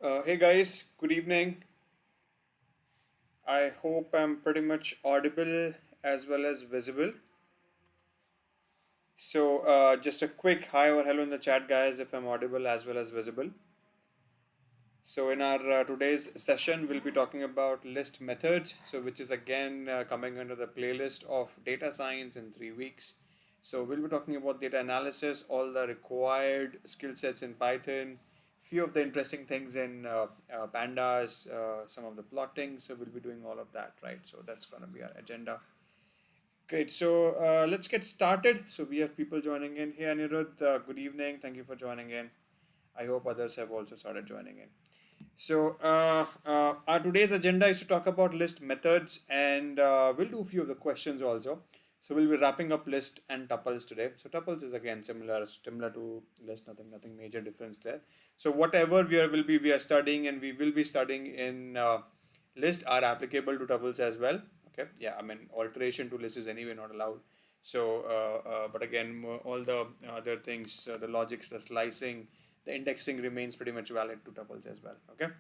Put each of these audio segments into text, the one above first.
Hey guys, good evening. I hope I'm pretty much audible as well as visible. So, just a quick hi or hello in the chat, guys, if I'm audible as well as visible. So, in our today's session, we'll be talking about list methods, so which is again coming under the playlist of data science in 3 weeks. So, we'll be talking about data analysis, all the required skill sets in Python, few of the interesting things in pandas, some of the plotting. So, we'll be doing all of that, right? So, that's going to be our agenda. Great. So, let's get started. So, we have people joining in. Hey, Anirudh, good evening. Thank you for joining in. I hope others have also started joining in. So, our today's agenda is to talk about list methods, and we'll do a few of the questions also. So we'll be wrapping up list and tuples today. So tuples is again similar to list, nothing major difference there. So whatever we are studying and we will be studying in list are applicable to tuples as well. Okay, yeah, I mean alteration to list is anyway not allowed. So, but again, all the other things, the logics, the slicing, the indexing remains pretty much valid to tuples as well. Okay.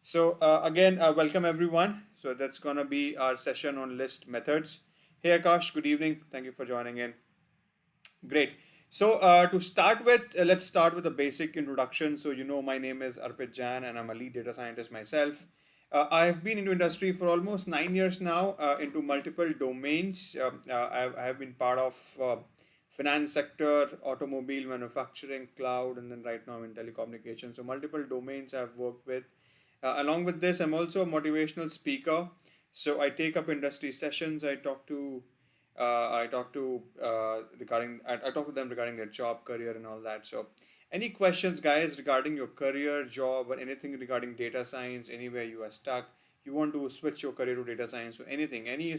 So again, welcome everyone. So that's gonna be our session on list methods. Hey Akash, good evening. Thank you for joining in. Great. So to start with, let's start with a basic introduction. So you know, my name is Arpit Jain, and I'm a lead data scientist myself. I've been into industry for almost 9 years now, into multiple domains. I have been part of finance sector, automobile manufacturing, cloud, and then right now I'm in telecommunications. So multiple domains I've worked with. Along with this, I'm also a motivational speaker. So I take up industry sessions. I talk to them regarding their job, career, and all that. So, any questions, guys, regarding your career, job, or anything regarding data science, anywhere you are stuck, you want to switch your career to data science, or anything, any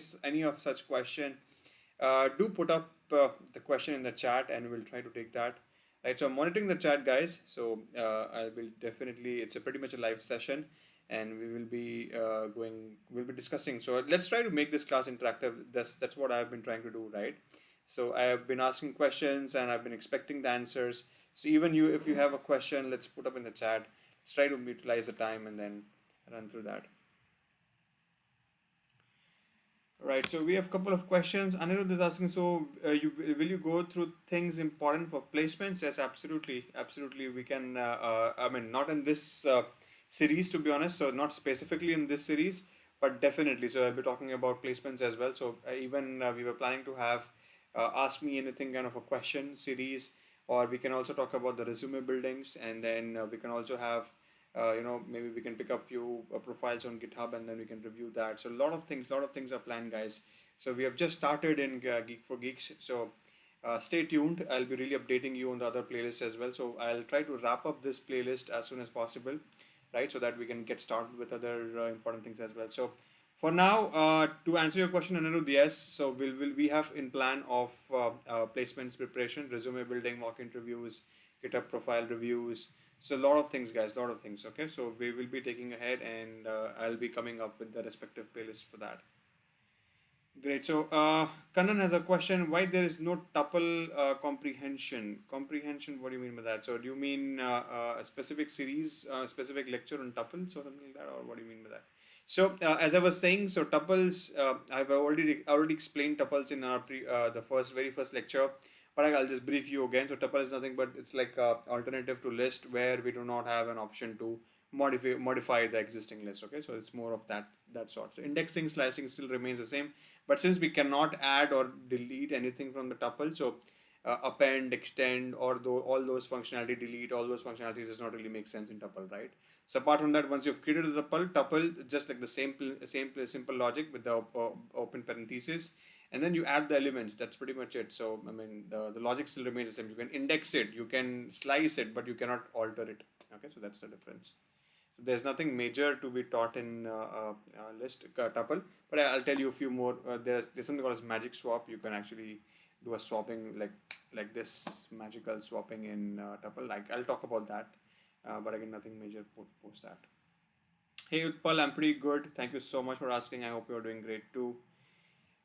of such question, do put up the question in the chat, and we'll try to take that. Right, so I'm monitoring the chat, guys. So I will definitely. It's a pretty much a live session, and we'll be discussing. So let's try to make this class interactive. That's what I've been trying to do, right? So I have been asking questions, and I've been expecting the answers. So even you, if you have a question, let's put up in the chat. Let's try to utilize the time and then run through that. Right, so we have a couple of questions. Anirudh is asking, so will you go through things important for placements? Yes, absolutely, absolutely. We can. I mean, not in this series, to be honest. So not specifically in this series, but definitely. So I'll be talking about placements as well. So even we were planning to have ask me anything kind of a question series, or we can also talk about the resume buildings, and then we can also have maybe we can pick up few profiles on GitHub and then we can review that. So a lot of things are planned, guys. So we have just started in Geek4Geeks. So stay tuned. I'll be really updating you on the other playlists as well. So I'll try to wrap up this playlist as soon as possible, right? So that we can get started with other important things as well. So for now, to answer your question, Anirudh, yes. So we have in plan of placements preparation, resume building, mock interviews, GitHub profile reviews. So a lot of things, guys, a lot of things. Okay, so we will be taking ahead, and I'll be coming up with the respective playlist for that. Great. So Kannan has a question: why there is no tuple comprehension? Comprehension. What do you mean by that? So do you mean a specific series, specific lecture on tuples or something like that, or what do you mean by that? So as I was saying, so tuples. I've already explained tuples in our the very first lecture, but I'll just brief you again. So tuple is nothing but it's like a alternative to list where we do not have an option to modify the existing list. Okay, so it's more of that sort. So indexing, slicing still remains the same, but since we cannot add or delete anything from the tuple, so append, extend, or all those functionality, delete all those functionalities does not really make sense in tuple, right? So apart from that, once you've created the tuple, just like the same simple logic with the open parenthesis, and then you add the elements. That's pretty much it. So I mean, the logic still remains the same. You can index it, you can slice it, but you cannot alter it. Okay, so that's the difference. So there's nothing major to be taught in list tuple, but I'll tell you a few more. There's something called as magic swap. You can actually do a swapping like this magical swapping in tuple. Like I'll talk about that, but again, nothing major post that. Hey Utpal, I'm pretty good. Thank you so much for asking. I hope you're doing great too.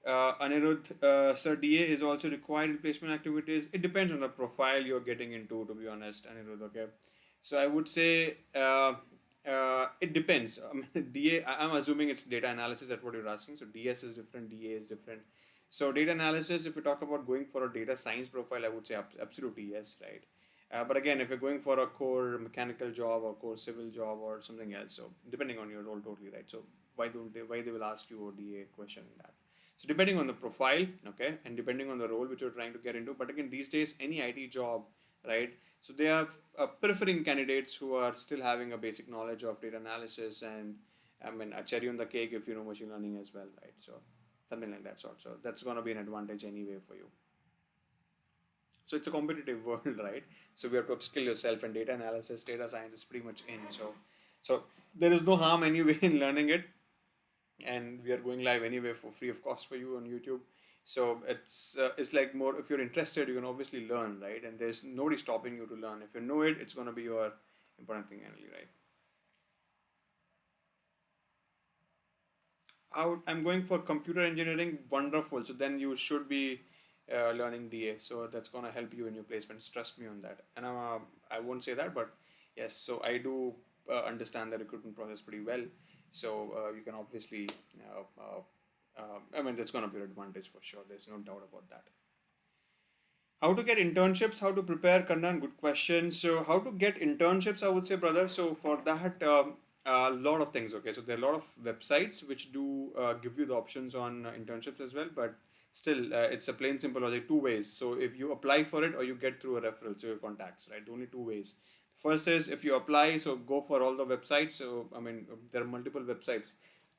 Anirudh, sir, DA is also required in placement activities. It depends on the profile you're getting into, to be honest, Anirudh. Okay, so I would say It depends. I mean, DA, I'm assuming it's data analysis. That's what you're asking. So DS is different, DA is different. So data analysis, if you talk about going for a data science profile, I would say absolutely yes, right? But again, if you're going for a core mechanical job or core civil job or something else, so depending on your role, totally right. So why they will ask you a DA question in that? So depending on the profile, okay, and depending on the role which you're trying to get into. But again, these days, any IT job, right? So they are preferring candidates who are still having a basic knowledge of data analysis and I mean a cherry on the cake if you know machine learning as well, right? So something like that sort. So that's going to be an advantage anyway for you. So it's a competitive world, right? So we have to upskill yourself and data analysis, data science is pretty much in. So there is no harm anyway in learning it, and we are going live anyway for free of cost for you on YouTube. So it's like more if you're interested, you can obviously learn, right? And there's nobody stopping you to learn. If you know it, it's gonna be your important thing, annually, right? I'm going for computer engineering. Wonderful. So then you should be learning DA. So that's gonna help you in your placements. Trust me on that. And I won't say that, but yes. So I do understand the recruitment process pretty well. So you can obviously, I mean, that's gonna be an advantage for sure. There's no doubt about that. How to get internships, how to prepare, Kandan, good question. So, how to get internships, I would say, brother. So, for that, a lot of things. Okay, so there are a lot of websites which do give you the options on internships as well, but still, it's a plain simple logic, two ways. So, if you apply for it or you get through a referral, so your contacts, right? Only two ways. First is if you apply, so go for all the websites. So, I mean, there are multiple websites.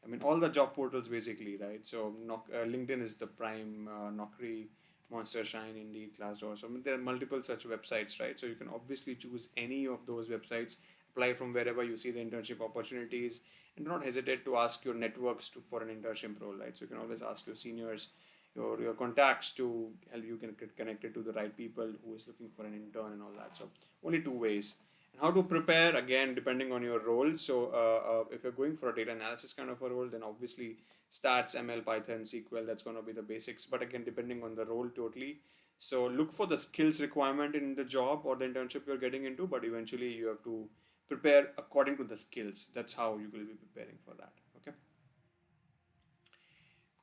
I mean, all the job portals basically, right? So, LinkedIn is the prime, Naukri, Monster, Shine, Indeed, Glassdoor. So I mean, there are multiple such websites, right? So you can obviously choose any of those websites, apply from wherever you see the internship opportunities, and do not hesitate to ask your networks for an internship role, right? So you can always ask your seniors, your contacts to help you can get connected to the right people who is looking for an intern and all that. So only two ways. And how to prepare, again, depending on your role. So if you're going for a data analysis kind of a role, then obviously stats, ML, Python, SQL, that's going to be the basics. But again, depending on the role totally. So look for the skills requirement in the job or the internship you're getting into, but eventually you have to prepare according to the skills. That's how you will be preparing for that. Okay.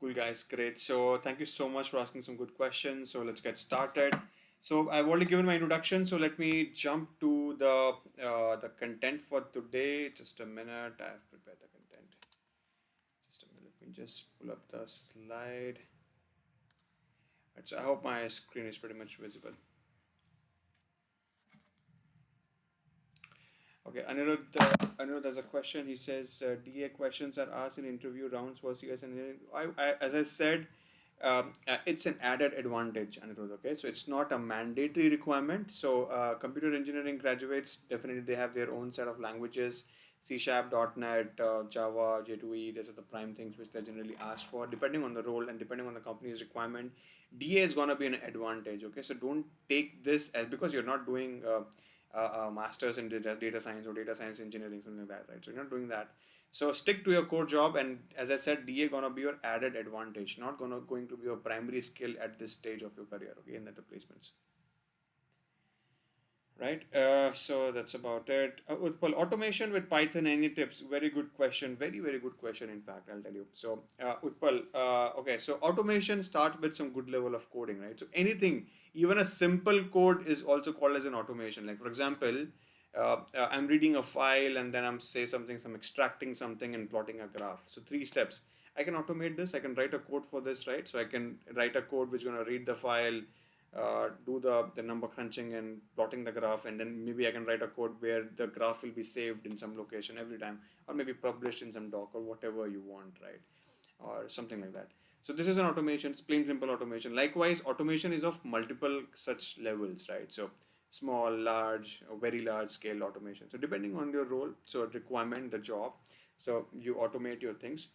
Cool, guys. Great. So thank you so much for asking some good questions. So let's get started. So I've already given my introduction. So let me jump to the content for today. Just a minute. I've prepared the content. Just a minute. Let me just pull up the slide. Right, so I hope my screen is pretty much visible. Okay, Anirudh has a question. He says DA questions are asked in interview rounds for CS engineering. As I said, it's an added advantage, Anirudh. Okay, so it's not a mandatory requirement. So computer engineering graduates definitely they have their own set of languages. C Sharp, .NET, Java, J2E. These are the prime things which they generally ask for. Depending on the role and depending on the company's requirement, DA is gonna be an advantage. Okay, so don't take this as because you're not doing. Masters in data science or data science engineering, something like that, right? So you're not doing that. So stick to your core job, and as I said, DA gonna be your added advantage, not going to be your primary skill at this stage of your career. Okay, in the placements, right? So that's about it. Utpal, automation with Python. Any tips? Very good question. Very good question. In fact, I'll tell you. So Utpal, okay. So automation start with some good level of coding, right? So anything, even a simple code is also called as an automation. Like for example, I'm reading a file and then I'm extracting something and plotting a graph. So three steps. I can automate this. I can write a code for this, right? So I can write a code which is gonna read the file, do the number crunching and plotting the graph, and then maybe I can write a code where the graph will be saved in some location every time, or maybe published in some doc or whatever you want, right? Or something like that. So this is an automation. It's plain simple automation. Likewise, automation is of multiple such levels, right? So small, large, or very large scale automation. So depending on your role, so requirement, the job, so you automate your things.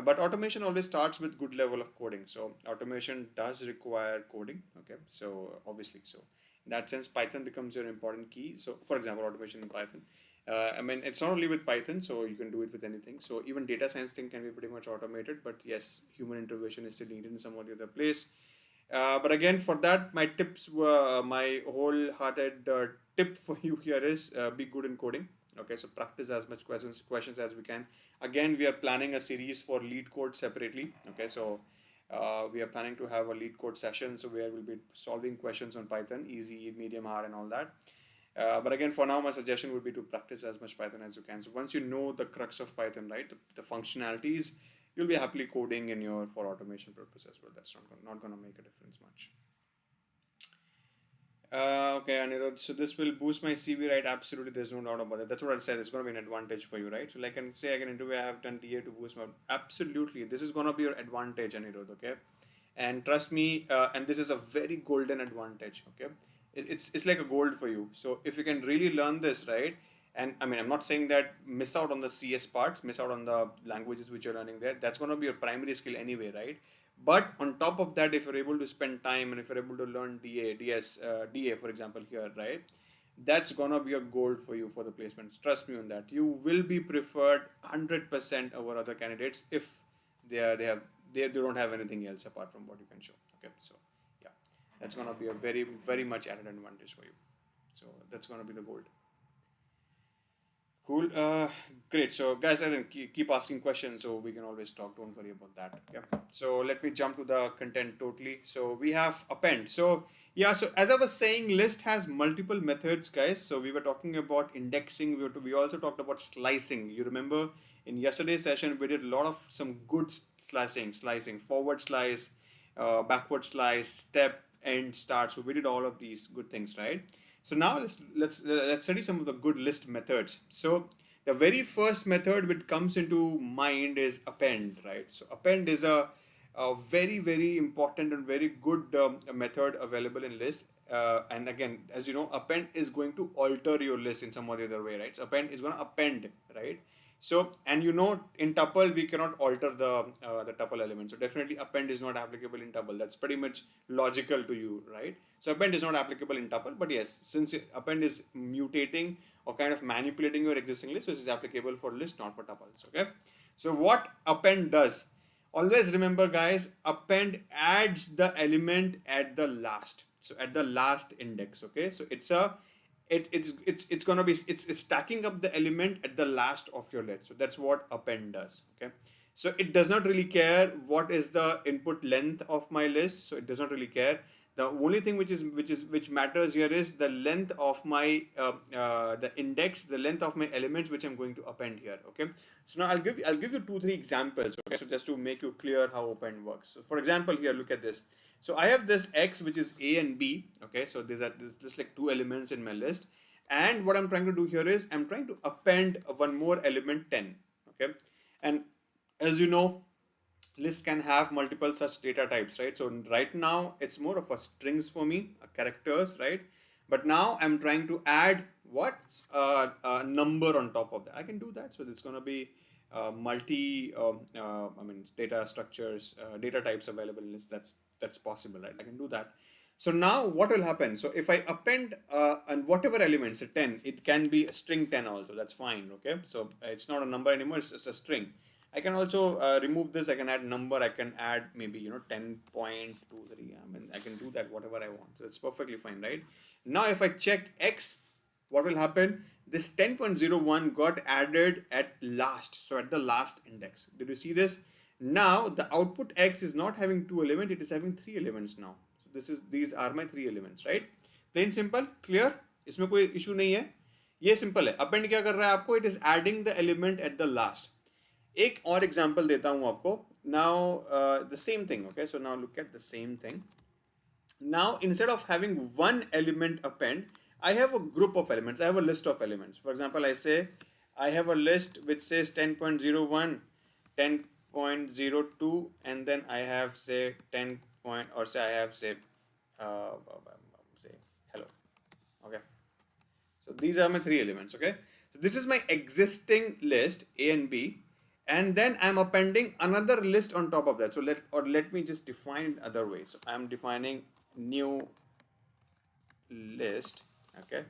But automation always starts with good level of coding. So automation does require coding. Okay, so obviously, so in that sense, Python becomes your important key. So for example, automation in Python. I mean, it's not only with Python, so you can do it with anything. So even data science thing can be pretty much automated, but yes, human intervention is still needed in some or the other place. But again, for that, my tips were my wholehearted tip for you here is be good in coding. Okay, so practice as much questions as we can. Again, we are planning a series for lead code separately. Okay, so we are planning to have a lead code session, so where we'll be solving questions on Python, easy, medium, hard, and all that. But again, for now, my suggestion would be to practice as much Python as you can. So once you know the crux of Python, right, the functionalities, you'll be happily coding in your for automation purpose as well. That's not going to make a difference much. Okay, Anirudh. So this will boost my CV, right? Absolutely, there's no doubt about it. That's what I said. It's going to be an advantage for you, right? So, like I can say, I can interview. I have done TA to boost my. Absolutely, this is going to be your advantage, Anirudh. Okay, and trust me, and this is a very golden advantage. Okay, it's like a gold for you. So if you can really learn this, right? And I mean, I'm not saying that miss out on the CS part, miss out on the languages which you're learning there. That's going to be your primary skill anyway, right? But on top of that, if you're able to spend time and if you're able to learn DA, for example, here, right? That's gonna be a gold for you for the placements. Trust me on that. You will be preferred 100% over other candidates if they don't have anything else apart from what you can show. Okay, so yeah, that's gonna be a very much added advantage for you. So that's gonna be the gold. Cool. Great. So, guys, I think keep asking questions so we can always talk. Don't worry about that. Okay. So, let me jump to the content totally. So, we have append. So, yeah. So, as I was saying, list has multiple methods, guys. So, we were talking about indexing. We also talked about slicing. You remember in yesterday's session, we did a lot of some good slicing, forward slice, backward slice, step, end, start. So, we did all of these good things, right? So now let's study some of the good list methods. So the very first method which comes into mind is append, right? So append is a very important and very good method available in list. And again, as you know, append is going to alter your list in some or the other way, right? So append is going to append, right? So, and you know, in tuple we cannot alter the tuple element. So definitely append is not applicable in tuple. That's pretty much logical to you, right? So append is not applicable in tuple, but yes, since append is mutating or kind of manipulating your existing list, so it is applicable for list, not for tuples. Okay. So what append does? Always remember, guys, append adds the element at the last. So at the last index. Okay. So it's gonna be it's stacking up the element at the last of your list. So that's what append does. Okay. So it does not really care what is the input length of my list. So it does not really care. The only thing which matters here is the length of my the index, the length of my elements which I'm going to append here. Okay. So now I'll give you 2-3 examples. Okay. So just to make you clear how append works. So for example, here look at this. So I have this X which is A and B. Okay. So there's just like 2 elements in my list. And what I'm trying to do here is I'm trying to append one more element 10. Okay. And as you know, list can have multiple such data types, right? So right now it's more of a strings for me, characters, right? But now I'm trying to add what a number on top of that. I can do that. So it's going to be data structures, data types available in list. That's possible, right? I can do that. So now what will happen? So if I append and whatever elements, a 10, it can be a string 10 also. That's fine. Okay. So it's not a number anymore. It's just a string. I can also remove this. I can add number. I can add maybe 10.23. I mean, I can do that whatever I want. So it's perfectly fine, right? Now if I check X, what will happen? This 10.01 got added at last. So at the last index. Did you see this? Now the output X is not having 2 elements. It is having 3 elements now. So these are my 3 elements, right? Plain simple, clear? इसमें कोई issue नहीं है. ये simple है. Append क्या कर रहा है आपको? It is adding the element at the last. एक और एग्जाम्पल देता हूं आपको. Now the same thing. Okay, so now look at the same thing. Now instead of having one element append, I have a group of elements. I have a list of elements. For example, I say I have a list which says 10.01, 10.02, and then I have say 10 point, or say I have say hello. Okay, so these are my 3 elements. Okay, so this is my existing list A and B. And then I'm appending another list on top of that. So let me just define other way. So I'm defining new list. Okay,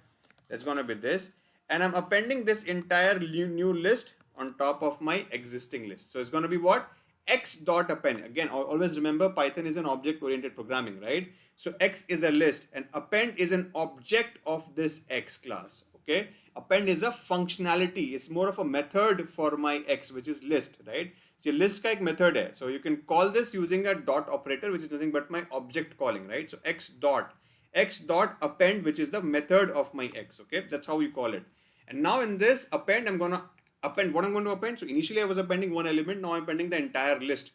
that's gonna be this, and I'm appending this entire new list on top of my existing list. So it's gonna be what? X dot append. Again, always remember Python is an object-oriented programming, right? So X is a list, and append is an object of this X class. Okay, append is a functionality. It's more of a method for my x, which is list, right? So list का एक method है. So you can call this using a dot operator, which is nothing but my object calling, right? So x dot append, which is the method of my x. Okay, that's how you call it. And now in this append, I'm gonna append what I'm going to append. So initially I was appending one element. Now I'm appending the entire list.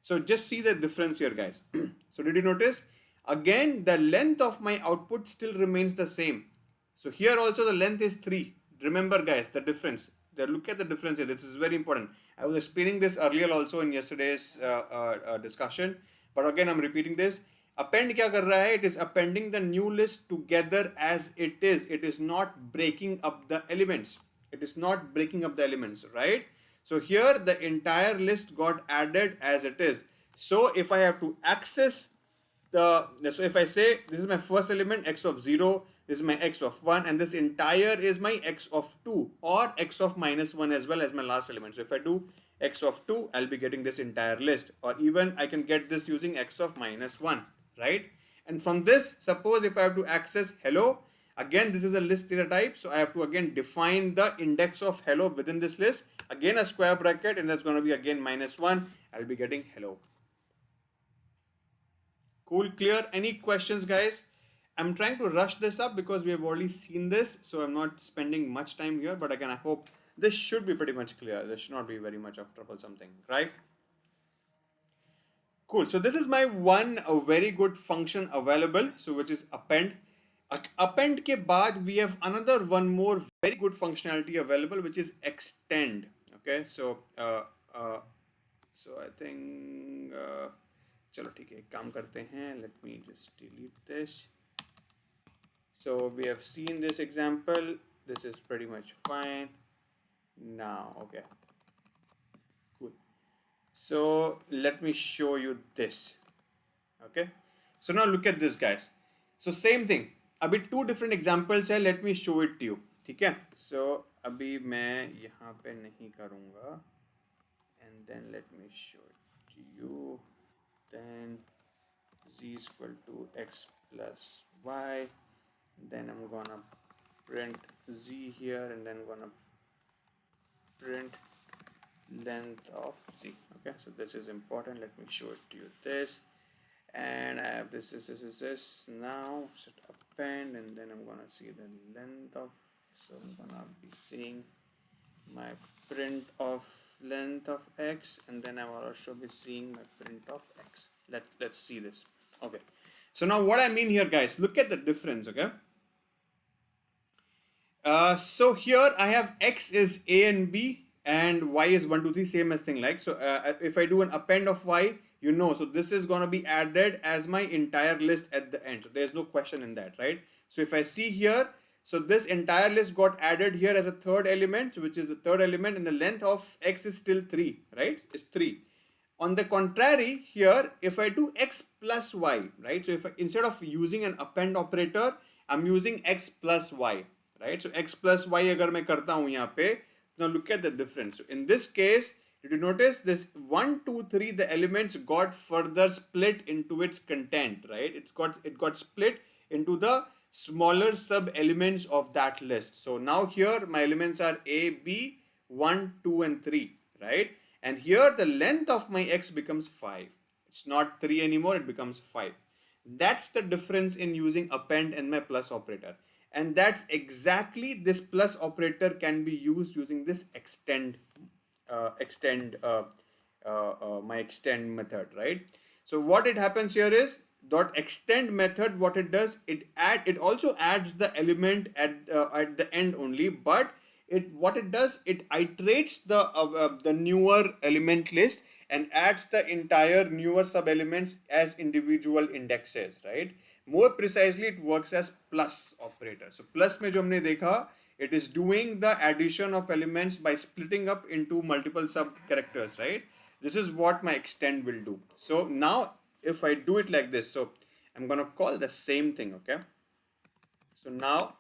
So just see the difference here, guys. So did you notice? Again, the length of my output still remains the same. So here also the length is 3. Remember, guys, the difference. Look at the difference here. This is very important. I was explaining this earlier also in yesterday's discussion. But again, I'm repeating this. Append kya kar raha hai? It is appending the new list together as it is. It is not breaking up the elements. It is not breaking up the elements, right? So here the entire list got added as it is. So if I have to access so if I say this is my first element, x of 0, this is my x of 1, and this entire is my x of 2 or x of minus 1 as well as my last element. So if I do x of 2, I'll be getting this entire list, or even I can get this using x of minus 1, right? And from this, suppose if I have to access hello, again this is a list data type, so I have to again define the index of hello within this list, again a square bracket, and that's going to be again minus 1. I'll be getting hello. Cool, clear? Any questions, guys? I'm trying to rush this up because we have already seen this, so I'm not spending much time here, but again I hope this should be pretty much clear. This should not be very much of trouble something, right? Cool. So this is my a very good function available, so which is append. Append ke baad we have another one more very good functionality available, which is extend. Okay, so so I think चलो ठीक है, एक काम करते हैं. Let me just delete this. So we have seen this example. This is pretty much fine now. Okay, cool. So let me show you this. Okay, so now look at this, guys. So same thing. अभी two different examples है. Let me show it to you. ठीक है? So अभी मैं यहाँ पे नहीं करूँगा. And then let me show it to you. Then z is equal to x plus y. Then I'm gonna print z here, and then I'm gonna print length of z. Okay, so this is important. Let me show it to you this. And I have this. Now set append, and then I'm gonna see the length of. So I'm gonna be seeing my print of length of x, and then I will also be seeing my print of x. Let's see this. Okay, so now what I mean here, guys, look at the difference. Okay, so here I have x is a and b and y is 1 2 3, same as thing like. So if I do an append of y, you know, so this is going to be added as my entire list at the end, so there's no question in that, right? So if I see here, so this entire list got added here as a third element, which is the third element, and the length of x is still 3, right? It's 3. On the contrary, here, if I do x plus y, right? So if instead of using an append operator, I'm using x plus y, right? So x plus y agar मैं करता हूँ यहाँ पे, now look at the difference. So in this case, did you notice this 1 2 3, the elements got further split into its content, right? It got split into the smaller sub elements of that list. So now here my elements are a, b, 1 2 and 3, right? And here the length of my x becomes 5. It's not 3 anymore, it becomes 5. That's the difference in using append and my plus operator. And that's exactly this plus operator can be used using this extend my extend method, right? So what it happens here is dot extend method, what it does, it also adds the element at the end only, but what it does, it iterates the newer element list and adds the entire newer sub elements as individual indexes, right? More precisely, it works as plus operator. So plus में जो हमने देखा, it is doing the addition of elements by splitting up into multiple sub characters, right? This is what my extend will do. So now if I do it like this, so I'm gonna call the same thing, okay? So now,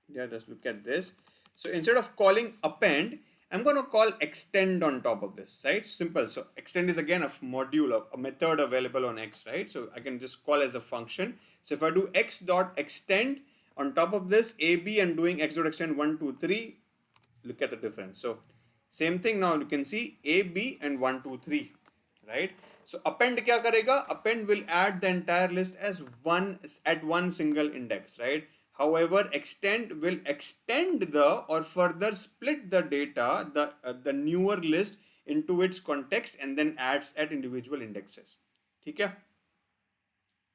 yeah, just look at this. So instead of calling append, I'm gonna call extend on top of this, right? Simple. So extend is again a module, a method available on X, right? So I can just call as a function. So if I do x dot extend, On top of this, AB and doing x dot extend 1, 2, 3. Look at the difference. So same thing now you can see AB and 1, 2, 3, right? So append kya karega? Append will add the entire list as one single index, right? However, extend will extend the or further split the data, the newer list into its context and then adds at individual indexes. ठीक है?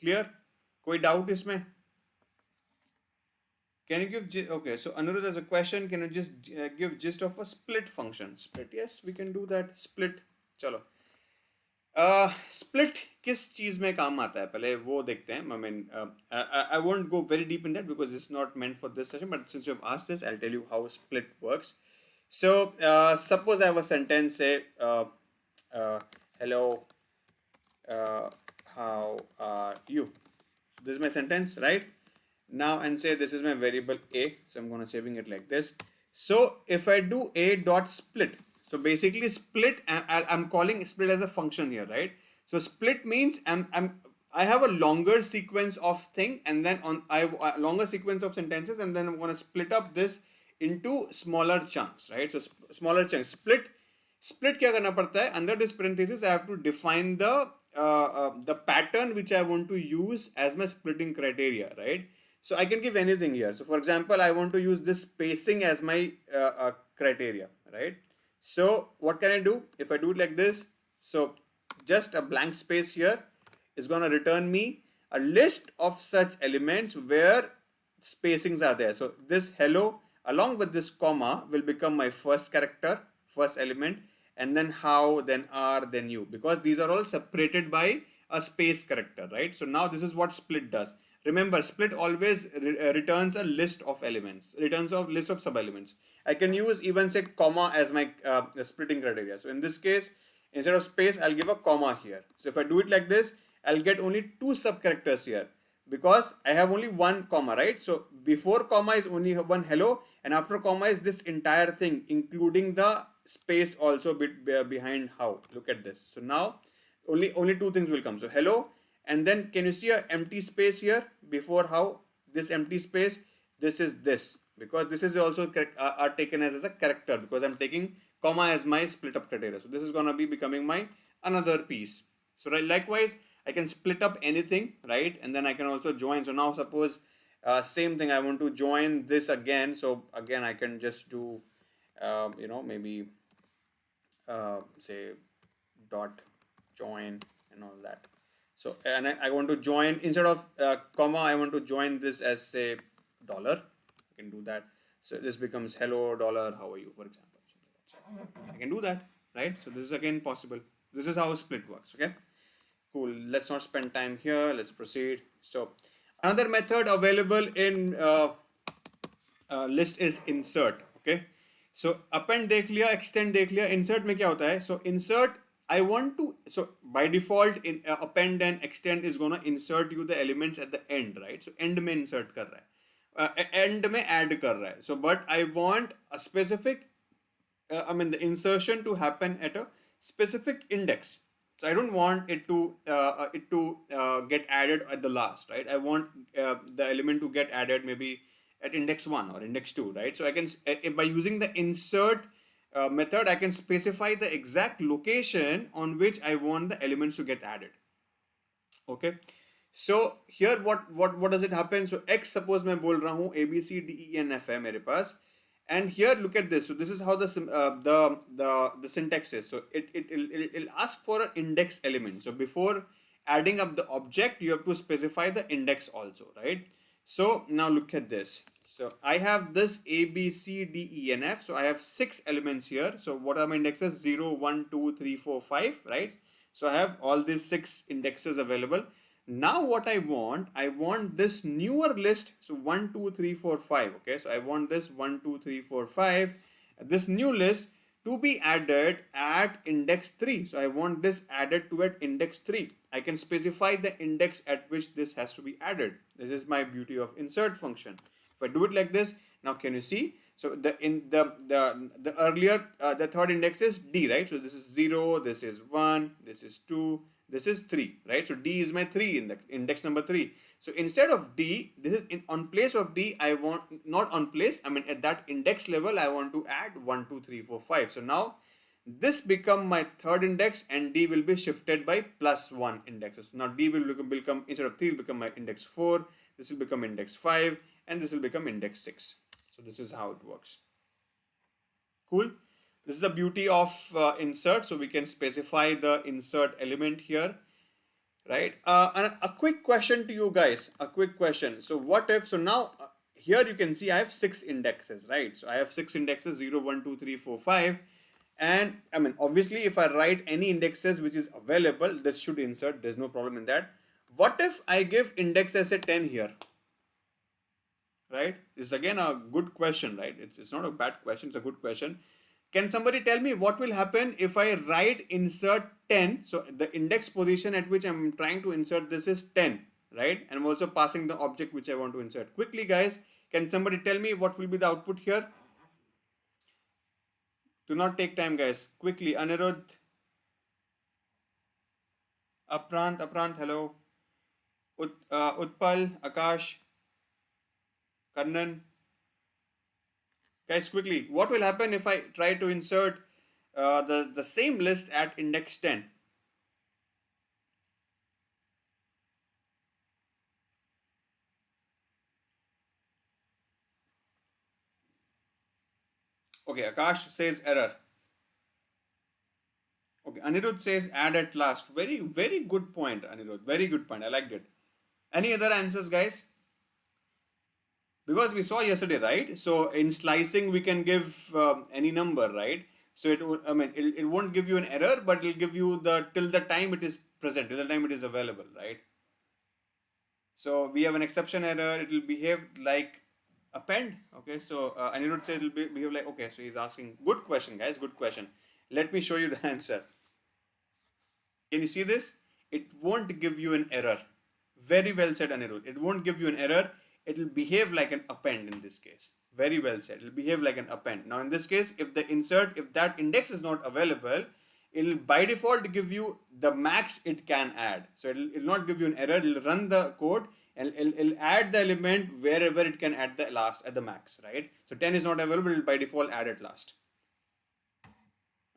Clear? कोई doubt इसमें? Can you give, okay, so Anirudh has a question, can you just give gist of a split function? Split, yes, we can do that. Split, chalo. Split किस चीज में काम आता है पहले वो देखते हैं. I mean, I won't go very deep in that because it's not meant for this session, but since you have asked this, I'll tell you how split works. So suppose I have a sentence, say hello, how are you? This is my sentence, right? Now, and say this is my variable a, so I'm going to saving it like this. So if I do a dot split, so basically split, I'm calling split as a function here, right? So split means I have a longer sequence of thing, and then I have a longer sequence of sentences, and then I'm going to split up this into smaller chunks, right? So smaller chunks. Split क्या करना पड़ता है? Under this parenthesis, I have to define the pattern which I want to use as my splitting criteria, right? So I can give anything here. So for example, I want to use this spacing as my criteria, right? So what can I do? If I do it like this, so just a blank space here is going to return me a list of such elements where spacings are there. So this hello along with this comma will become my first character, first element, and then how, then are, then you, because these are all separated by a space character, right? So now this is what split does. Remember, split always returns a list of elements, returns a list of sub-elements. I can use even say comma as my splitting criteria. So in this case, instead of space, I'll give a comma here. So if I do it like this, I'll get only two sub-characters here because I have only one comma, right? So before comma is only one hello, and after comma is this entire thing, including the space also behind how. Look at this. So now only two things will come. So hello. And then can you see an empty space here before how? This empty space, this is this, because this is also are taken as a character because I'm taking comma as my split up criteria. So this is going to be becoming my another piece. So right, likewise, I can split up anything, right? And then I can also join. So now suppose same thing, I want to join this again. So again, I can just do, maybe say dot join and all that. So, and I want to join, instead of comma, I want to join this as say dollar. I can do that. So this becomes hello dollar, how are you, for example. I can do that, right? So this is again possible. This is how split works, okay? Cool. Let's not spend time here. Let's proceed. So another method available in list is insert, okay? So append देख लिया, extend देख लिया, insert में क्या होता है? So insert, I want to, so by default in append and extend is gonna insert you the elements at the end, right? So end में insert कर रहा है, end में add कर रहा है. So but I want a specific, the insertion to happen at a specific index. So I don't want it to get added at the last, right? I want the element to get added maybe at index 1 or index 2, right? So I can, by using the insert method, I can specify the exact location on which I want the elements to get added. Okay. So here what does it happen? So X, suppose मैं बोल रहा हूँ A B C D E N F है मेरे पास, and here look at this. So this is how the syntax is. So it'll ask for an index element. So before adding up the object, you have to specify the index also, right? So now look at this. So I have this A, B, C, D, E, and F. So I have 6 elements here. So what are my indexes? 0, 1, 2, 3, 4, 5, right? So I have all these 6 indexes available. Now what I want this newer list. So 1, 2, 3, 4, 5. Okay. So I want this 1, 2, 3, 4, 5. This new list to be added at index 3. So I want this added to at index 3. I can specify the index at which this has to be added. This is my beauty of insert function. If I do it like this, now can you see? So the earlier the third index is D, right? So this is 0, this is 1, this is 2, This is 3, right? So D is my 3 index number 3. So instead of D, this is on place of D, I want, not on place, I mean at that index level, I want to add 1, 2, 3, 4, 5. So now this become my third index and D will be shifted by +1 indexes. Now D will become, instead of 3 will become my index 4, this will become index 5, and this will become index 6. So this is how it works. Cool. This is the beauty of insert. So we can specify the insert element here, right? And a quick question to you guys, a quick question. So what if, so now here you can see I have 6 indexes, right? So I have 6 indexes, 0, 1, 2, 3, 4, 5. And I mean, obviously if I write any indexes which is available, this should insert, there's no problem in that. What if I give index as a 10 here? Right? This is again a good question, right? It's not a bad question, it's a good question. Can somebody tell me what will happen if I write insert 10? So the index position at which I'm trying to insert this is 10, right? And I'm also passing the object which I want to insert. Quickly guys, can somebody tell me what will be the output here? Do not take time guys. Quickly, Anirudh, Aprant, hello. Utpal, Akash, Kannan. Guys, quickly, what will happen if I try to insert the same list at index 10? Okay, Akash says error. Okay, Anirudh says add at last. Very, very good point, Anirudh. Very good point. I liked it. Any other answers, guys? Because we saw yesterday, right? So in slicing, we can give any number, right? So it won't give you an error, but it'll give you the till the time it is present, till the time it is available, right? So we have an exception error. It will behave like append. Okay, so Anirudh says it will behave like, okay, so he's asking, good question, guys, good question. Let me show you the answer. Can you see this? It won't give you an error. Very well said, Anirudh. It won't give you an error. It will behave like an append in this case. Very well said. It will behave like an append. Now in this case, if that index is not available, it will by default give you the max it can add. So it will not give you an error. It will run the code and it'll add the element wherever it can at the last, at the max, right? So 10 is not available, it will by default add it last.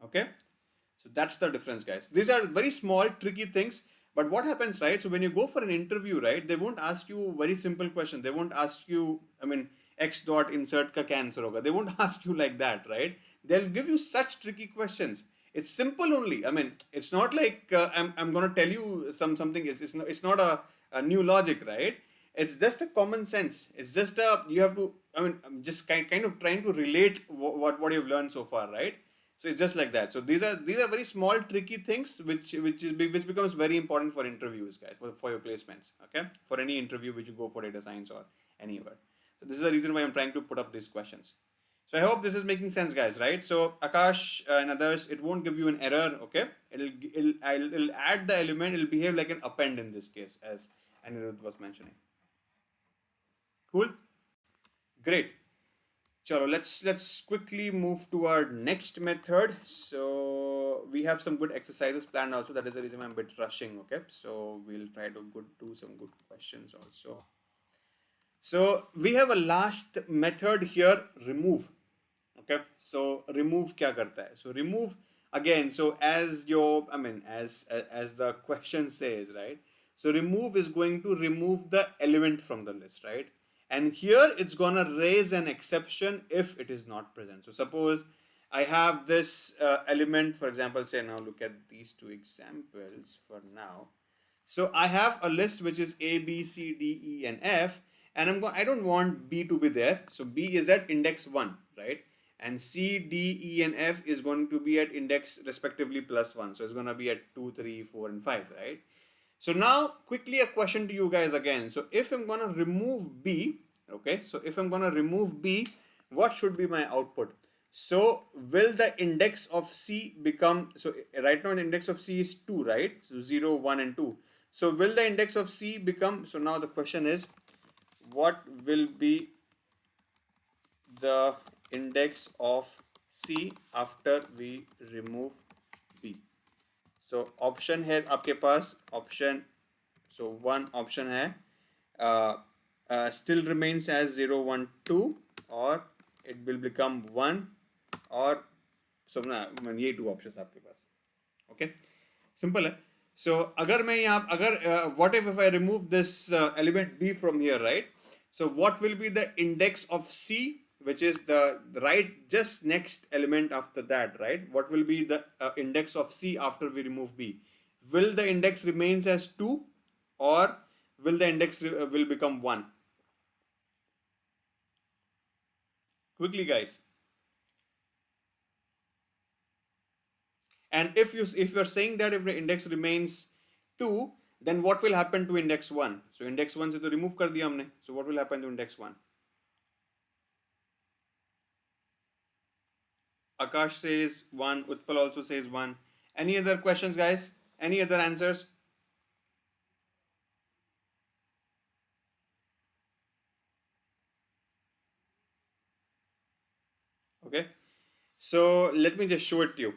Okay? So that's the difference, guys. These are very small, tricky things. But what happens, right? So when you go for an interview, right, they won't ask you very simple questions. They won't ask you, I mean, X dot insert ka answer hoga. They won't ask you like that, right? They'll give you such tricky questions. It's simple only. I mean, it's not like I'm going to tell you something. It's not a new logic, right? It's just a common sense. It's just you have to. I mean, I'm just kind of trying to relate what you've learned so far, right? So it's just like that. So these are very small, tricky things which becomes very important for interviews, guys, for your placements. Okay, for any interview which you go for data science or anywhere. So this is the reason why I'm trying to put up these questions. So I hope this is making sense, guys, right? So Akash and others, it won't give you an error, okay? It'll add the element, it'll behave like an append in this case, as Anirudh was mentioning. Cool? Great. Chalo, let's quickly move to our next method. So we have some good exercises planned also. That is the reason I'm a bit rushing, okay? So we'll try to do some good questions also. So we have a last method here, remove. Okay, so remove kya karta hai? So remove again. So as the question says, right? So remove is going to remove the element from the list, right? And here it's gonna raise an exception if it is not present. So suppose I have this element, for example, say now look at these two examples for now. So I have a list which is A, B, C, D, E, and F, and I don't want B to be there. So B is at index 1, right? And C, D, E, and F is going to be at index respectively +1. So it's going to be at 2, 3, 4, and 5, right? So now quickly a question to you guys again. So if I'm going to remove B, okay, so if I'm going to remove B, what should be my output? So will the index of C become, so right now the index of C is 2, right? So 0, 1, and 2. So will the index of C become, so now the question is, what will be the index of C after we remove B? So option है आपके पास option, so one option है still remains as 0 1 2 or it will become 1 or so ना ये two options आपके पास. Okay, simple है. So अगर मैं यहाँ अगर what if I remove this element b from here, right? So what will be the index of c, which is the right just next element after that, right? What will be the index of c after we remove b? Will the index remains as 2 or will the index will become 1? Quickly, guys. And if you're saying that if the index remains 2, then what will happen to index 1? So index 1 से तो remove कर दिया हमने. So what will happen to index 1? Akash says 1. Utpal also says 1. Any other questions, guys? Any other answers? Okay. So let me just show it to you.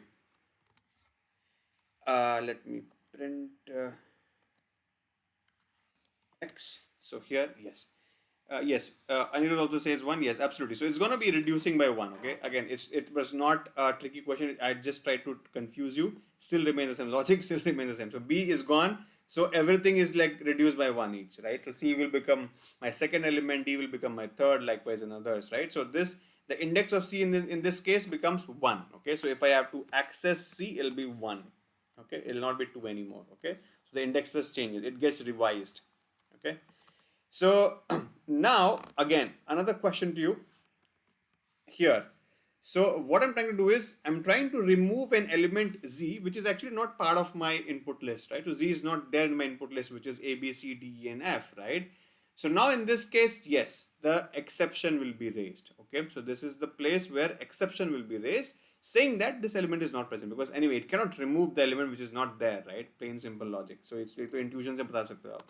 Let me print x. So here, yes. Yes, Anirudh also says 1. Yes, absolutely. So it's going to be reducing by 1. Okay. Again, it was not a tricky question. I just tried to confuse you. Still remains the same. Logic still remains the same. So B is gone. So everything is like reduced by 1 each, right? So C will become my second element. D will become my third. Likewise in others, right? So the index of C in this case becomes 1. Okay. So if I have to access C, it'll be 1. Okay. It'll not be 2 anymore. Okay. So the indexes changes. It gets revised. Okay. So now again another question to you here. So what I'm trying to do is I'm trying to remove an element z which is actually not part of my input list, right? So z is not there in my input list, which is a, b, c, d, e, and f, right? So now in this case, yes, the exception will be raised. Okay, so this is the place where exception will be raised, saying that this element is not present, because anyway it cannot remove the element which is not there, right? Plain simple logic. So it's intuition से बता सकते हो आप.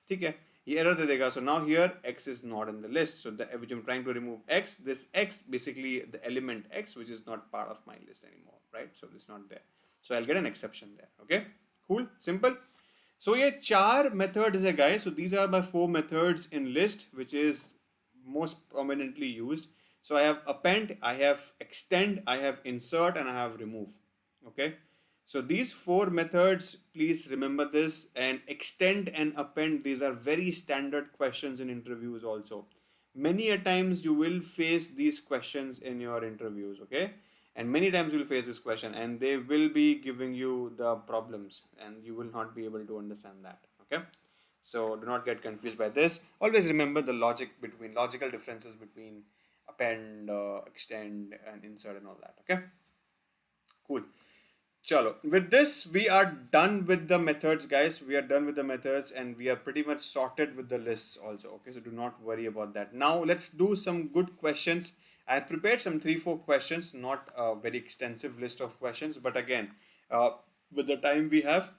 ठीक है, ये error दे देगा. So now here x is not in the list, so which I'm trying to remove x. This x basically the element x which is not part of my list anymore, right? So it's not there. So I'll get an exception there. Okay, cool, simple. So ये चार methods है guys. So these are my 4 methods in list which is most prominently used. So I have append, I have extend, I have insert, and I have remove. Okay. So these 4 methods, please remember this. And extend and append, these are very standard questions in interviews also. Many a times you will face these questions in your interviews, okay? And many times you will face this question and they will be giving you the problems and you will not be able to understand that, okay? So do not get confused by this. Always remember the logical differences between append, extend, and insert and all that, okay? Cool. Chalo. With this, we are done with the methods, guys. We are done with the methods and we are pretty much sorted with the lists also. Okay, so do not worry about that. Now, let's do some good questions. I prepared some 3-4 questions, not a very extensive list of questions, but again, with the time we have,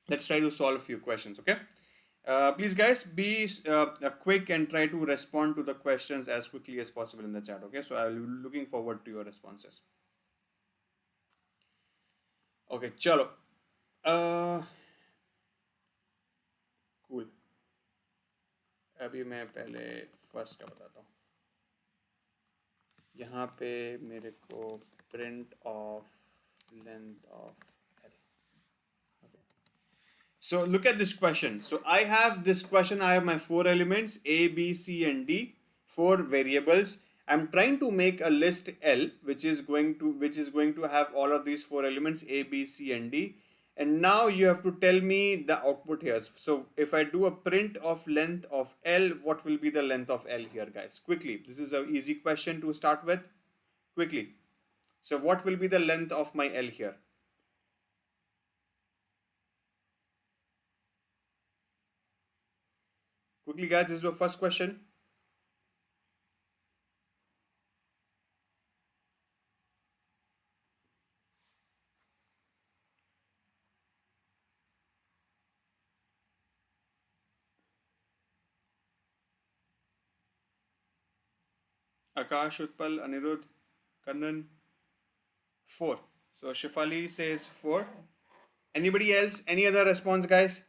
let's try to solve a few questions, okay? Please, guys, be quick and try to respond to the questions as quickly as possible in the chat, okay? So I'll be looking forward to your responses. Okay, chalo. Cool. अभी मैं पहले first का बताता हूँ. यहाँ पे मेरे को print of length of L. Okay. So look at this question. So I have this question. I have my 4 elements A, B, C, and D. 4 variables. I'm trying to make a list L, which is going to have all of these 4 elements A, B, C, and D. And now you have to tell me the output here. So if I do a print of length of L, what will be the length of L here, guys? Quickly. This is an easy question to start with. Quickly. So what will be the length of my L here? Quickly, guys, this is your first question. Akash, Utpal, Anirudh, Kannan, 4. So Shifali says 4. Anybody else? Any other response, guys?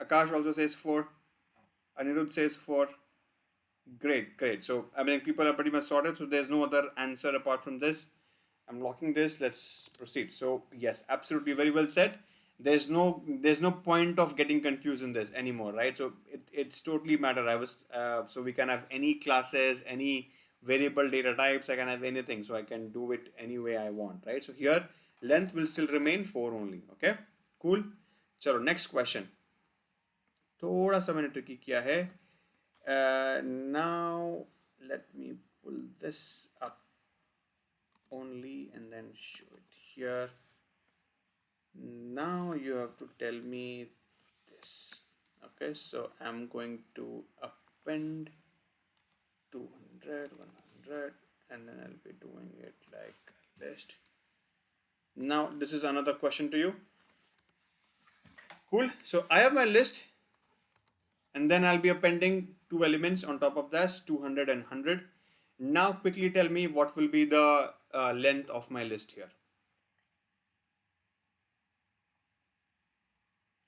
Akash also says 4. Anirudh says 4. Great, great. So I mean, people are pretty much sorted. So there's no other answer apart from this. I'm locking this. Let's proceed. So yes, absolutely, very well said. There's no point of getting confused in this anymore, right? So it's totally matter. So we can have any classes, any variable data types. I can have anything. So I can do it any way I want, right? So here length will still remain 4 only. Okay, cool. So next question. थोड़ा सा मैंने tricky किया है. Now let me pull this up only and then show it here. Now you have to tell me this. Okay, so I'm going to append 200, 100, and then I'll be doing it like list. Now this is another question to you. Cool. So I have my list, and then I'll be appending 2 elements on top of this, 200 and 100. Now quickly tell me what will be the length of my list here.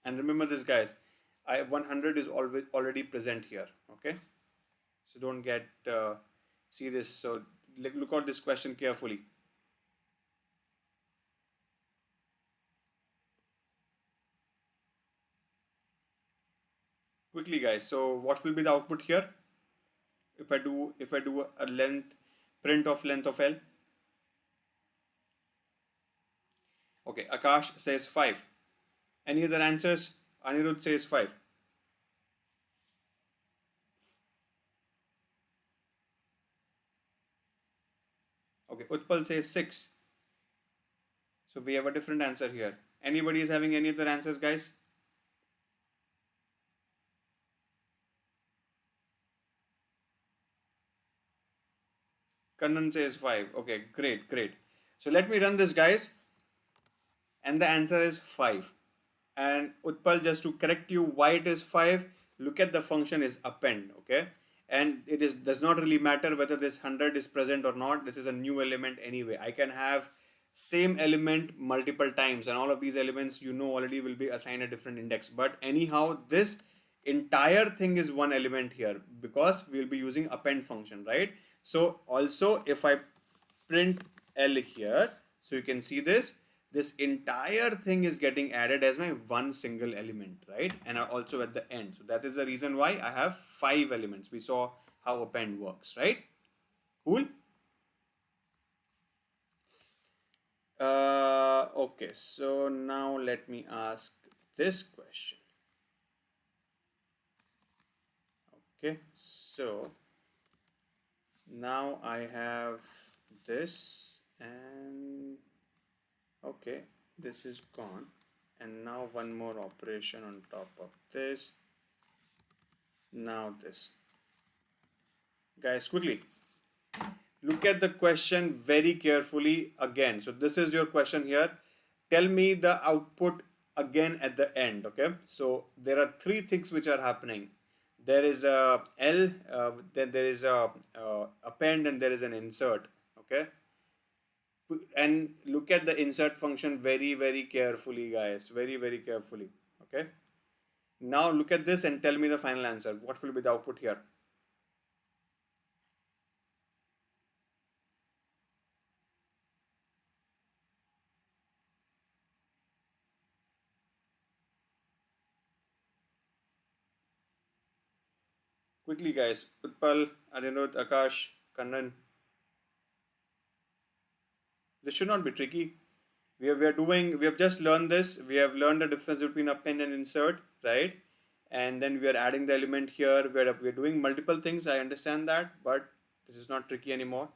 And remember this, guys, 100 is always already present here. Okay, so don't get see this. So look at this question carefully. Quickly, guys. So what will be the output here? If I do a length print of length of L. Okay, Akash says 5. Any other answers? Anirudh says 5. Okay, Utpal says 6. So we have a different answer here. Anybody is having any other answers, guys? Kannan says 5. Okay, great, great. So let me run this, guys. And the answer is 5. And Utpal, just to correct you why it is 5, look at the function is append, okay? And it does not really matter whether this 100 is present or not. This is a new element anyway. I can have same element multiple times, and all of these elements already will be assigned a different index. But anyhow, this entire thing is one element here because we'll be using append function, right? So also if I print L here, so you can see this entire thing is getting added as my one single element, right? And also at the end. So that is the reason why I have 5 elements. We saw how append works, right? Cool. Okay, so now let me ask this question. Okay, so now I have this, and okay, this is gone, and now one more operation on top of this. Now this, guys, quickly look at the question very carefully again. So this is your question here. Tell me the output again at the end. Okay, so there are 3 things which are happening. There is a L, then there is a append, and there is an insert. Okay, and look at the insert function very, very carefully, guys. Very, very carefully. Okay, now look at this and tell me the final answer. What will be the output here? Quickly, guys. Utpal, Anirudh, Akash, Kannan. This should not be tricky. We have just learned this. We have learned the difference between append and insert, right? And then we are adding the element here. We're doing multiple things. I understand that, but this is not tricky anymore.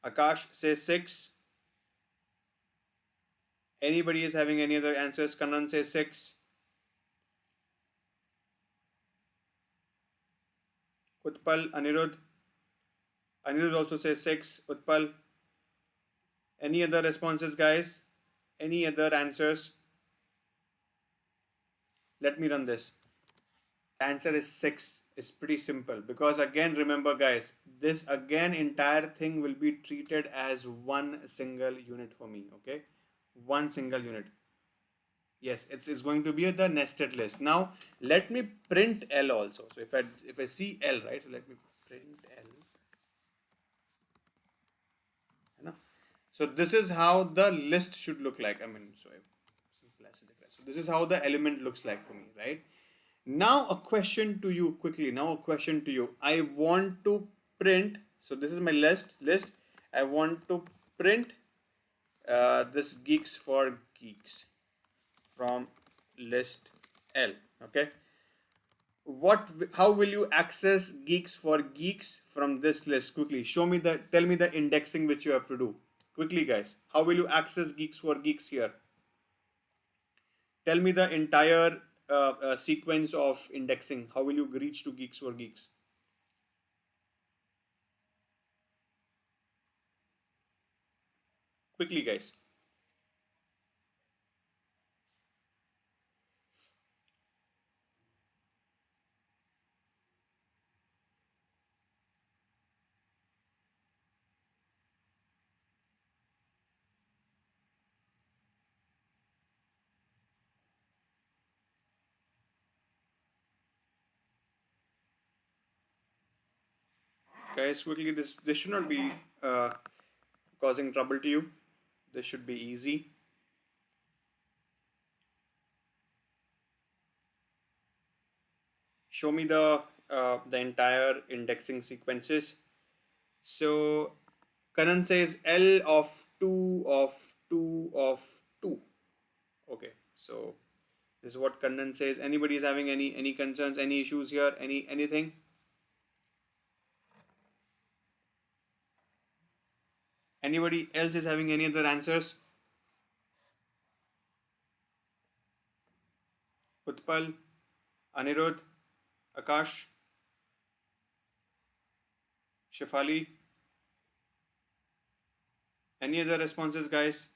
Akash says 6. Anybody is having any other answers? Kannan says 6. Utpal, Anirudh. Anirudh also says 6. Utpal. Any other responses, guys? Any other answers? Let me run this. The answer is 6. It's pretty simple because again, remember, guys, this again entire thing will be treated as one single unit for me. Okay, one single unit. Yes, it's going to be the nested list. Now let me print L also. So if I see L, right? So let me print L. You know? So this is how the list should look like. I mean, so this is how the element looks like for me, right? Now a question to you quickly. Now a question to you. I want to print. So this is my list. I want to print this geeks for geeks from list L. Okay. How will you access geeks for geeks from this list? Quickly tell me the indexing which you have to do quickly, guys. How will you access geeks for geeks here? Tell me the entire sequence of indexing. How will you reach to geeks for geeks? Quickly, guys. Guys, quickly, this should not be causing trouble to you. This should be easy. Show me the entire indexing sequences. So Karan says L of 2 of 2 of 2. Okay, so this is what Kannan says. Anybody is having any concerns, any issues here, anything? Anybody else is having any other answers? Utpal, Anirudh, Akash, Shafali. Any other responses, guys?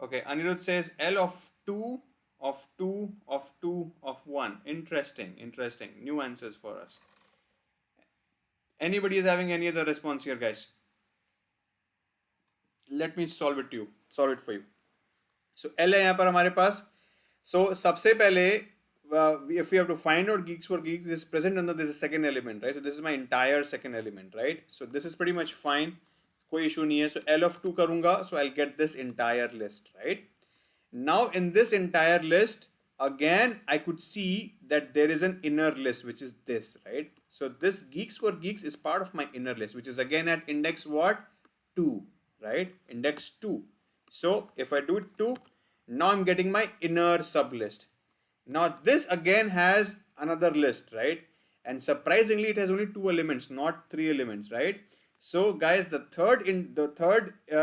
Okay, Anirudh says L of 2 of 2 of 2 of 1. Interesting. New answers for us. Anybody is having any other response here, guys? Let me solve it for you. So L है यहाँ पर हमारे पास. So सबसे पहले if we have to find out geeks for geeks, this is present under this is second element, right? So this is my entire second element, right? So this is pretty much fine. कोई issue नहीं है. So L of 2 करूँगा, so I'll get this entire list, right? Now in this entire list, again I could see that there is an inner list, which is this, right? So this geeks for geeks is part of my inner list, which is again at index what? 2, right? Index 2. So if I do it 2, now I'm getting my inner sub list. Now this again has another list, right? And surprisingly, it has only 2 elements, not 3 elements, right? So guys, the third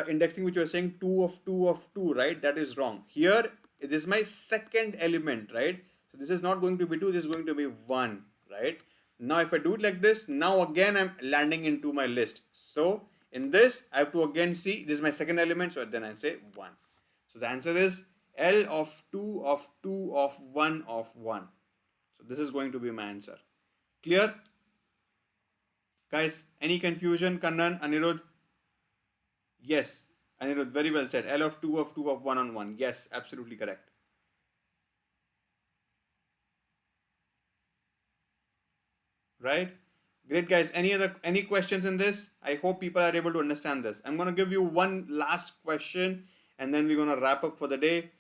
indexing which you are saying 2 of 2 of 2, right? That is wrong. Here, it is my second element, right? So this is not going to be 2, this is going to be 1, right? Now if I do it like this, now again I'm landing into my list. So in this, I have to again see, this is my second element, so then I say 1. So the answer is L of 2 of 2 of 1 of 1. So this is going to be my answer. Clear? Guys, any confusion? Kannan, Anirudh? Yes, Anirudh, very well said. L of 2 of 2 of 1 on 1. Yes, absolutely correct. Right? Great, guys. Any questions in this? I hope people are able to understand this. I'm going to give you one last question and then we're going to wrap up for the day.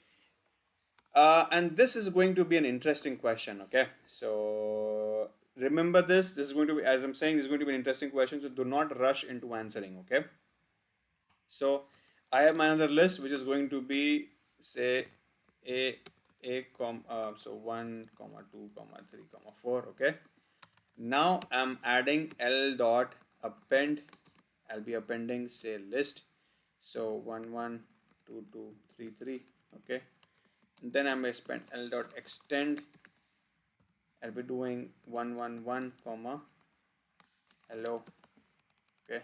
And this is going to be an interesting question, okay? So remember this is going to be, as I'm saying, this is going to be an interesting question, so do not rush into answering, okay? So I have my another list, which is going to be, say, so 1, 2, 3, 4, okay? Now I'm adding L dot append. I'll be appending, say, list. So 1, 1, 2, 2, 3, 3, okay? And then I'm going to spend L dot extend. I'll be doing 1, 1, 1, comma, hello, okay?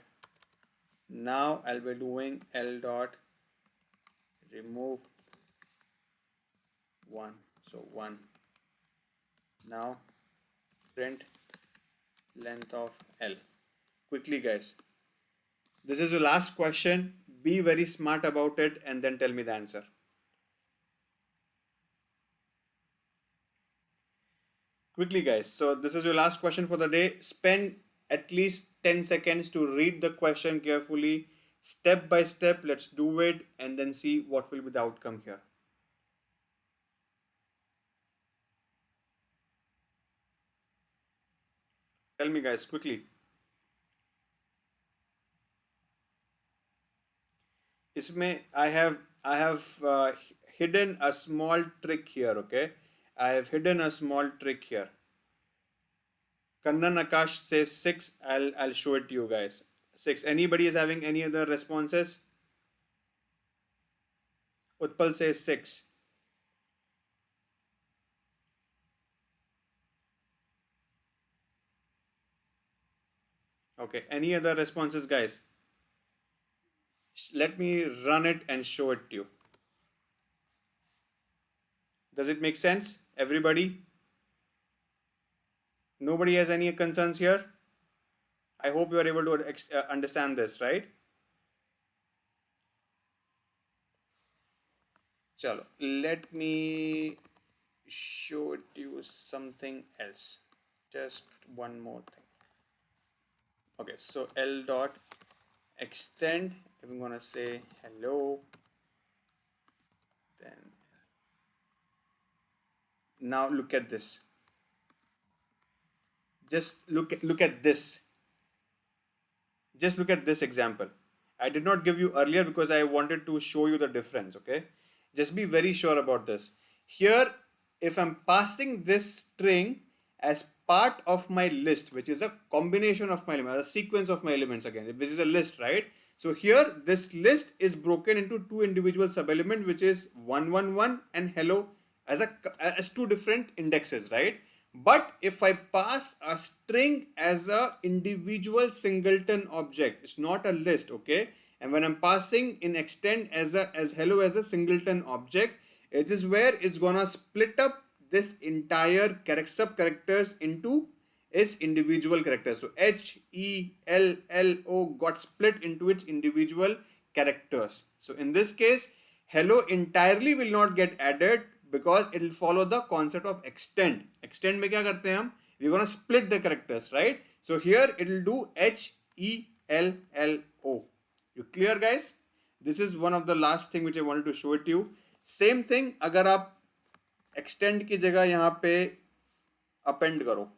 Now I'll be doing L dot remove 1, so 1. Now print length of L. Quickly, guys, this is the last question. Be very smart about it and then tell me the answer. Quickly, guys. So this is your last question for the day. Spend at least 10 seconds to read the question carefully, step by step. Let's do it and then see what will be the outcome here. Tell me, guys, quickly. इसमें I have hidden a small trick here. Okay, I have hidden a small trick here. Kannan Akash says 6. I'll show it to you guys. 6. Anybody is having any other responses? Utpal says 6. Okay. Any other responses, guys? Let me run it and show it to you. Does it make sense? Everybody? Nobody has any concerns here? I hope you are able to understand this, right? Chalo. Let me show it to you something else. Just one more thing. Okay, so L dot extend. I'm gonna say hello. Then now look at this. Just look at this. Just look at this example. I did not give you earlier because I wanted to show you the difference. Okay, just be very sure about this. Here, if I'm passing this string as part of my list, which is a combination of my elements, a sequence of my elements again, which is a list, right? So here, this list is broken into two individual sub-elements, which is 111 and hello as two different indexes, right? But if I pass a string as a individual singleton object, it's not a list, okay? And when I'm passing in extend as hello as a singleton object, it is where it's gonna split up this entire sub characters into its individual characters. So H, E, L, L, O got split into its individual characters. So in this case, hello entirely will not get added because it will follow the concept of extend. Extend में क्या करते हैं हम? We're gonna split the characters, right? So here it will do H, E, L, L, O. You clear, guys? This is one of the last thing which I wanted to show it to you. Same thing अगर आप extend की जगह यहाँ पे append करो.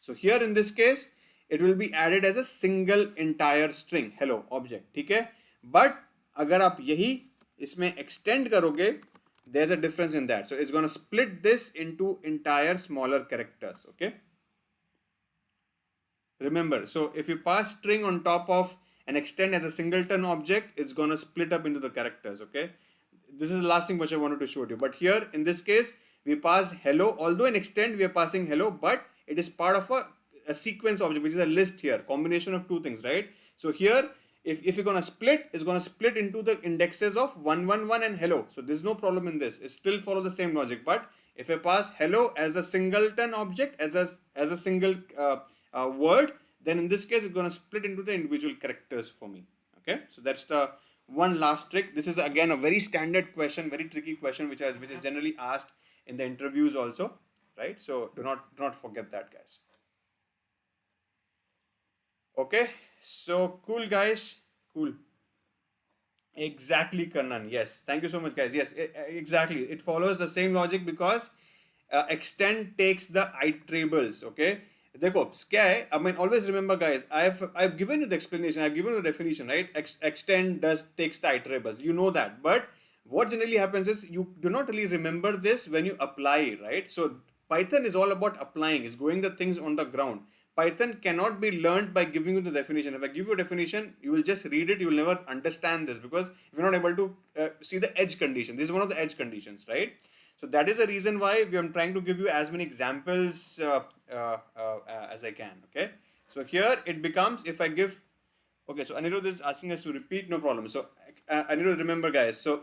So here in this case, it will be added as a single entire string hello object. ठीक है? But अगर आप यही इसमें extend करोगे, there's a difference in that. So it's going to split this into entire smaller characters. Okay. Remember, so if you pass string on top of and extend as a singleton object, it's going to split up into the characters. Okay. This is the last thing which I wanted to show you. But here in this case, we pass hello. Although in extend we are passing hello, but it is part of a sequence object, which is a list here, combination of two things, right? So here, if you're going to split, it's going to split into the indexes of 111 and hello. So there's no problem in this. It still follows the same logic. But if I pass hello as a singleton object, as a single word, then in this case, it's going to split into the individual characters for me. Okay. So that's the one last trick. This is again a very standard question, very tricky question, which is generally asked in the interviews also, right? So do not forget that, guys. Okay, so cool, guys. Cool. Exactly, Kannan. Yes, thank you so much, guys. Yes, exactly. It follows the same logic because extend takes the iterables. Okay. देखो क्या है? I mean, always remember, guys. I've given you the explanation. I've given you the definition, right? Extend takes the iterables. You know that, but what generally happens is you do not really remember this when you apply, right? So Python is all about applying. It's going the things on the ground. Python cannot be learned by giving you the definition. If I give you a definition, you will just read it. You will never understand this because you're not able to see the edge condition. This is one of the edge conditions, right? So that is the reason why we are trying to give you as many examples as I can. Okay. So here it becomes, if I give, okay. So Anirudh is asking us to repeat, no problem. So Anirudh, remember, guys. So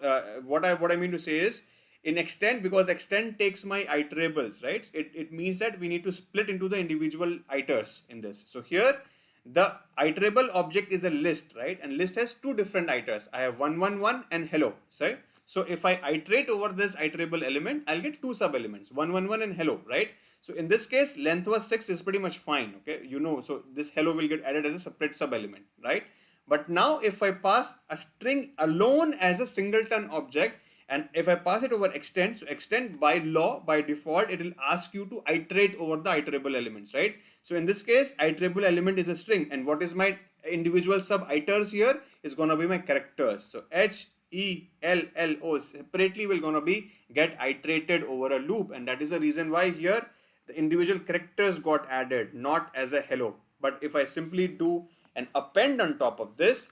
what I mean to say is, in extend, because extend takes my iterables, right? It means that we need to split into the individual iters in this. So here, the iterable object is a list, right? And list has two different iters. I have 111 and hello, sorry. So if I iterate over this iterable element, I'll get two sub elements, 111 and hello, right? So in this case, length was 6 is pretty much fine, okay? So this hello will get added as a separate sub element, right? But now if I pass a string alone as a singleton object, and if I pass it over extend, so extend by law, by default, it will ask you to iterate over the iterable elements, right? So in this case, iterable element is a string, and what is my individual sub iters here is gonna be my characters. So H, E, L, L, O separately will gonna be get iterated over a loop, and that is the reason why here the individual characters got added, not as a hello. But if I simply do an append on top of this,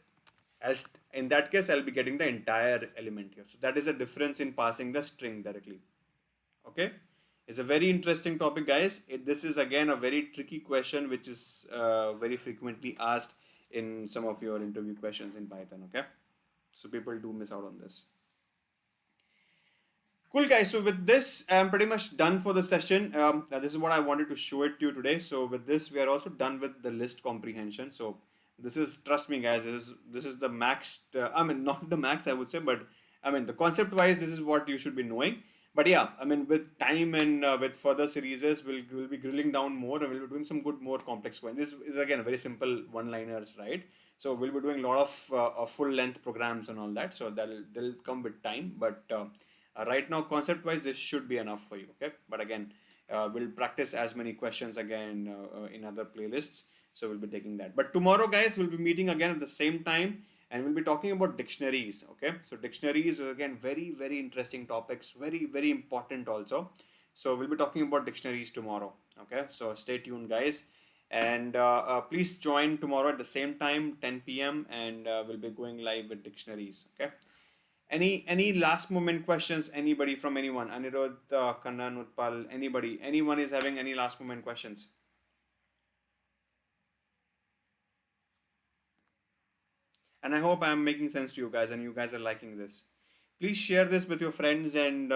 as in that case, I'll be getting the entire element here. So that is a difference in passing the string directly. Okay, it's a very interesting topic, guys. This is again a very tricky question, which is very frequently asked in some of your interview questions in Python. Okay, so people do miss out on this. Cool, guys. So with this, I'm pretty much done for the session. This is what I wanted to show it to you today. So with this, we are also done with the list comprehension. So this is, trust me, guys, this is the max. I mean, not the max, I would say, but I mean, the concept wise, this is what you should be knowing. But yeah, I mean, with time and with further series, we'll be grilling down more, and we'll be doing some good, more complex ones. This is again a very simple one-liners, right? So we'll be doing a lot of full-length programs and all that. So they'll come with time, but right now, concept-wise, this should be enough for you. Okay, but again, we'll practice as many questions again in other playlists. So we'll be taking that. But tomorrow, guys, we'll be meeting again at the same time, and we'll be talking about dictionaries. Okay, so dictionaries is again very interesting topics, very important also. So we'll be talking about dictionaries tomorrow. Okay, so stay tuned, guys, and please join tomorrow at the same time, 10 p.m. and we'll be going live with dictionaries. Okay. Any last moment questions? Anybody from anyone? Anirudh, Kannan, Utpal, anybody? Anyone is having any last moment questions? And I hope I'm making sense to you guys and you guys are liking this. Please share this with your friends and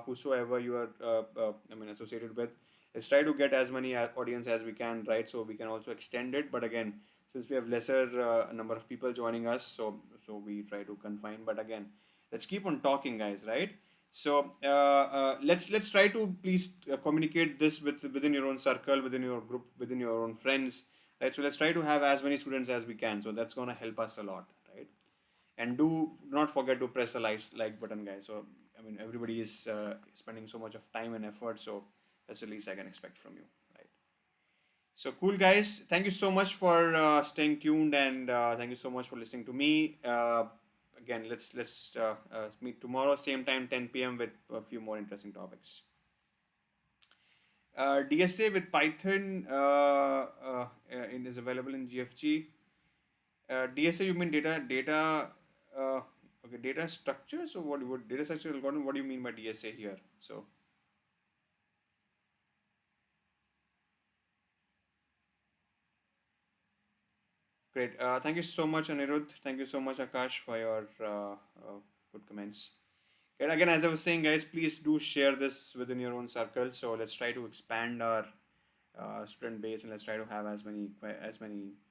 whosoever you are, associated with. Let's try to get as many audience as we can, right? So we can also extend it. But again, since we have lesser number of people joining us, so we try to confine. But again, let's keep on talking, guys, right? So let's try to please communicate this within your own circle, within your group, within your own friends, right? So let's try to have as many students as we can. So that's gonna help us a lot, right? And do not forget to press the like button, guys. So I mean, everybody is spending so much of time and effort, so that's the least I can expect from you, right? So cool, guys. Thank you so much for staying tuned, and thank you so much for listening to me. Again, let's meet tomorrow, same time, 10 p.m. with a few more interesting topics. DSA with Python is available in GFG. DSA, you mean data? Okay, data structure. So what data structure algorithm? What do you mean by DSA here? So great. Thank you so much, Anirudh. Thank you so much, Akash, for your good comments. And again, as I was saying, guys, please do share this within your own circle. So let's try to expand our student base, and let's try to have as many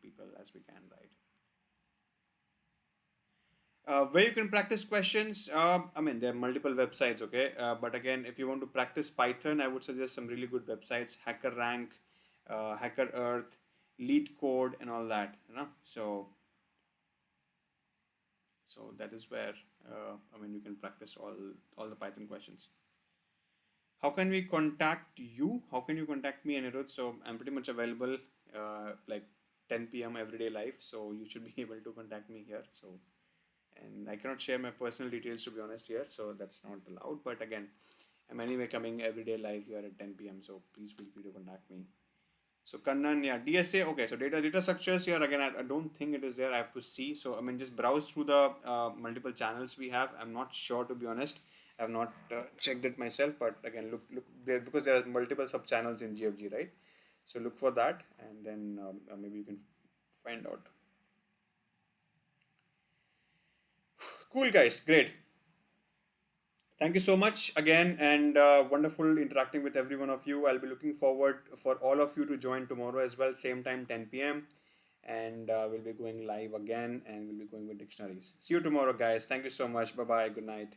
people as we can, right? Where you can practice questions, I mean, there are multiple websites, okay? But again, if you want to practice Python, I would suggest some really good websites: HackerRank, HackerEarth, LeetCode, and all that. So that is where you can practice all the Python questions. How can we contact you? How can you contact me, Anirudh? So I'm pretty much available like 10 p.m. every day live. So you should be able to contact me here. So, and I cannot share my personal details, to be honest, here. So that's not allowed. But again, I'm anyway coming every day live here at 10 p.m. So please feel free to contact me. So Kannan, yeah, DSA. Okay, so data structures here again. I don't think it is there. I have to see. So I mean, just browse through the multiple channels we have. I'm not sure, to be honest. I have not checked it myself. But again, look there, because there are multiple sub channels in GFG, right? So look for that, and then maybe you can find out. Cool, guys. Great. Thank you so much again, and wonderful interacting with every one of you. I'll be looking forward for all of you to join tomorrow as well, same time, 10 p.m. And we'll be going live again, and we'll be going with dictionaries. See you tomorrow, guys. Thank you so much. Bye-bye. Good night.